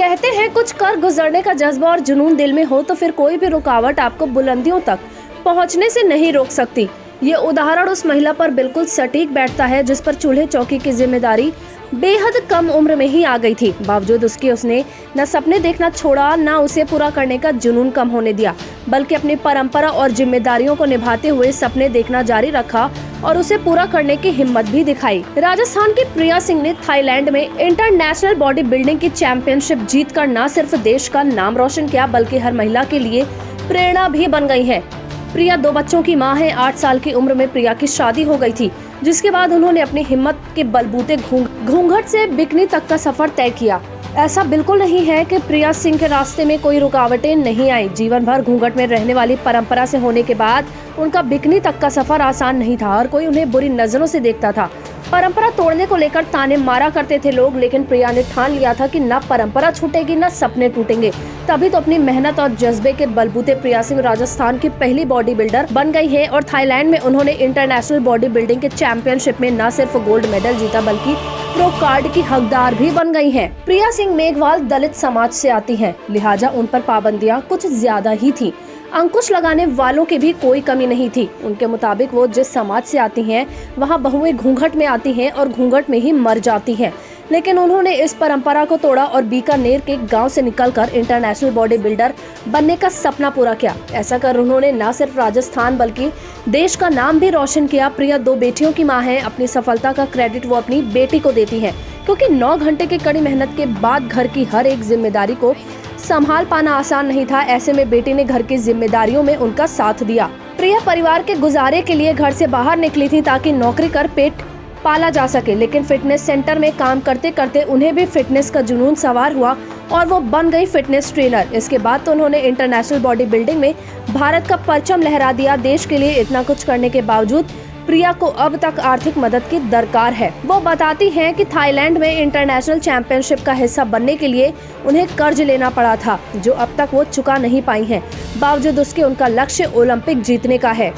कहते हैं कुछ कर गुजरने का जज्बा और जुनून दिल में हो तो फिर कोई भी रुकावट आपको बुलंदियों तक पहुंचने से नहीं रोक सकती। ये उदाहरण उस महिला पर बिल्कुल सटीक बैठता है जिस पर चूल्हे चौकी की जिम्मेदारी बेहद कम उम्र में ही आ गई थी। बावजूद उसके उसने न सपने देखना छोड़ा, न उसे पूरा करने का जुनून कम होने दिया, बल्कि अपनी परंपरा और जिम्मेदारियों को निभाते हुए सपने देखना जारी रखा और उसे पूरा करने की हिम्मत भी दिखाई। राजस्थान की प्रिया सिंह ने थाईलैंड में इंटरनेशनल बॉडी बिल्डिंग की चैंपियनशिप जीतकर न सिर्फ देश का नाम रोशन किया बल्कि हर महिला के लिए प्रेरणा भी बन गई है। प्रिया 2 बच्चों की मां है। 8 साल की उम्र में प्रिया की शादी हो गई थी, जिसके बाद उन्होंने अपनी हिम्मत के बलबूते घूंघट से बिकनी तक का सफर तय किया। ऐसा बिल्कुल नहीं है कि प्रिया सिंह के रास्ते में कोई रुकावटें नहीं आई। जीवन भर घूंघट में रहने वाली परंपरा से होने के बाद उनका बिकनी तक का सफर आसान नहीं था और कोई उन्हें बुरी नजरों से देखता था। परंपरा तोड़ने को लेकर ताने मारा करते थे लोग, लेकिन प्रिया ने ठान लिया था कि न परंपरा छूटेगी न सपने टूटेंगे। तभी तो अपनी मेहनत और जज्बे के बलबूते प्रिया सिंह राजस्थान की पहली बॉडी बिल्डर बन गई है और थाईलैंड में उन्होंने इंटरनेशनल बॉडी बिल्डिंग के चैंपियनशिप में न सिर्फ गोल्ड मेडल जीता बल्कि प्रो कार्ड की हकदार भी बन गई हैं। प्रिया सिंह मेघवाल दलित समाज से आती हैं, लिहाजा उन पर पाबंदियां कुछ ज्यादा ही थी। अंकुश लगाने वालों की भी कोई कमी नहीं थी। उनके मुताबिक वो जिस समाज से आती हैं, वहाँ बहुएं घूंघट में आती हैं और घूंघट में ही मर जाती हैं। लेकिन उन्होंने इस परंपरा को तोड़ा और बीकानेर के गांव से निकलकर इंटरनेशनल बॉडी बिल्डर बनने का सपना पूरा किया। ऐसा कर उन्होंने न सिर्फ राजस्थान बल्कि देश का नाम भी रोशन किया। प्रिया 2 बेटियों की मां है। अपनी सफलता का क्रेडिट वो अपनी बेटी को देती है, क्योंकि 9 घंटे की कड़ी मेहनत के बाद घर की हर एक जिम्मेदारी को संभाल पाना आसान नहीं था। ऐसे में बेटी ने घर की जिम्मेदारियों में उनका साथ दिया। प्रिया परिवार के गुजारे के लिए घर से बाहर निकली थी ताकि नौकरी कर पेट पाला जा सके, लेकिन फिटनेस सेंटर में काम करते करते उन्हें भी फिटनेस का जुनून सवार हुआ और वो बन गई फिटनेस ट्रेनर। इसके बाद तो उन्होंने इंटरनेशनल बॉडी बिल्डिंग में भारत का परचम लहरा दिया। देश के लिए इतना कुछ करने के बावजूद प्रिया को अब तक आर्थिक मदद की दरकार है। वो बताती हैं कि थाईलैंड में इंटरनेशनल चैंपियनशिप का हिस्सा बनने के लिए उन्हें कर्ज लेना पड़ा था, जो अब तक वो चुका नहीं पाई हैं। बावजूद उसके उनका लक्ष्य ओलंपिक जीतने का है।